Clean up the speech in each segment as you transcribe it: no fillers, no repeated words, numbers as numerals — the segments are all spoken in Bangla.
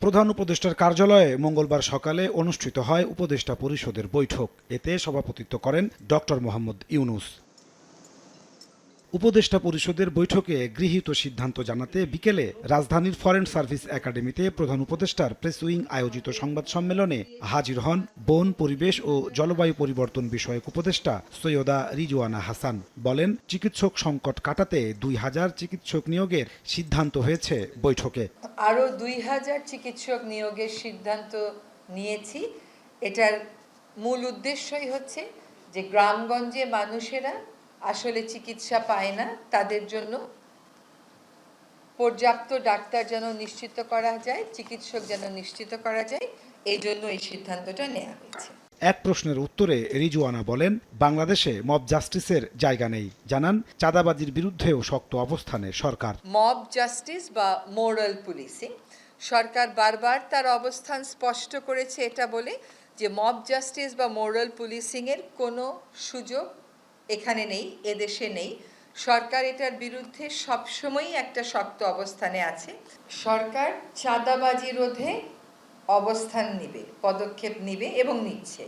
প্রধান উপদেষ্টার কার্যালয়ে মঙ্গলবার সকালে অনুষ্ঠিত হয় উপদেষ্টা পরিষদের বৈঠক। এতে সভাপতিত্ব করেন ডক্টর মোহাম্মদ ইউনূস। উপদেষ্টা পরিষদের বৈঠকে গৃহীত সিদ্ধান্ত জানাতে বিকেলে রাজধানীর ফরেন সার্ভিস একাডেমিতে প্রধান উপদেষ্টার প্রেস উইং আয়োজিত সংবাদ সম্মেলনে হাজির হন বন, পরিবেশ ও জলবায়ু পরিবর্তন বিষয়ক উপদেষ্টা সৈয়দা রিজওয়ানা হাসান। বলেন, চিকিৎসক সংকট কাটাতে ২,০০০ চিকিৎসক নিয়োগের সিদ্ধান্ত হয়েছে বৈঠকে। আরও ২,০০০ চিকিৎসক নিয়োগের সিদ্ধান্ত নিয়েছি। এটার মূল উদ্দেশ্যই হচ্ছে যে গ্রামগঞ্জে মানুষেরা আসলে চিকিৎসা পায় না, তাদের জন্য পর্যাপ্ত ডাক্তার যেন নিশ্চিত করা যায়, চিকিৎসক যেন নিশ্চিত করা যায়, এই জন্য এই সিদ্ধান্তটা নেওয়া হয়েছে। এক প্রশ্নের উত্তরে রিজওয়ানা বলেন, বাংলাদেশে মব জাস্টিসের জায়গা নেই। জানান, চাঁদাবাজির বিরুদ্ধেও শক্ত অবস্থানে সরকার। মব জাস্টিস বা মোরাল পুলিশিং, সরকার বারবার তার অবস্থান স্পষ্ট করেছে এটা বলে যে মব জাস্টিস বা মোরাল পুলিশিংয়ের কোনো সুযোগ এখানে নেই, এদেশে নেই। সরকার এটার বিরুদ্ধে সবসময়ই একটা শক্ত অবস্থানে আছে। সরকার চাঁদাবাজি রোধে অবস্থান নিবে, পদক্ষেপ নিবে এবং নিচ্ছে।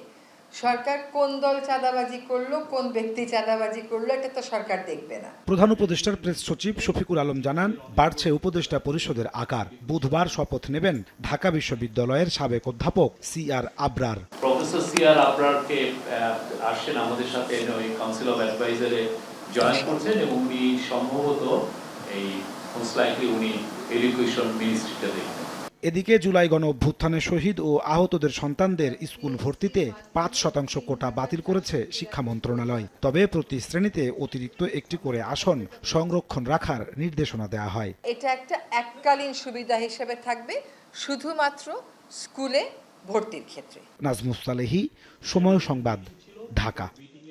সরকার কোন দল চাঁদাবাজি করলো, কোন ব্যক্তি চাঁদাবাজি করলো, এটা তো সরকার দেখবে না। প্রধান উপদেষ্টার প্রেস সচিব শফিকুল আলম জানান, বাড়ছে উপদেষ্টা পরিষদের আকার। বুধবার শপথ নেবেন ঢাকা বিশ্ববিদ্যালয়ের সাবেক অধ্যাপক সিআর আবরার। প্রফেসর সিআর আবরারকে আসছেন আমাদের সাথে ওই কাউন্সিল অফ অ্যাডভাইজারে জয়েন করছেন এবং উনি সম্ভবত এই মোস্ট লাইকলি উনি এডুকেশন মিনিস্ট্রিটা দেখবেন। এদিকে জুলাই গণ অভ্যুত্থানে শহীদ ও আহতদের সন্তানদের স্কুল ভর্তিতে 5% কোটা বাতিল করেছে শিক্ষা মন্ত্রণালয়। তবে প্রতি শ্রেণীতে অতিরিক্ত একটি করে আসন সংরক্ষণ রাখার নির্দেশনা দেওয়া হয়। এটা একটা এককালীন সুবিধা হিসেবে থাকবে শুধুমাত্র স্কুলে ভর্তির ক্ষেত্রে। নাজমুস সালেহী, সময় সংবাদ, ঢাকা।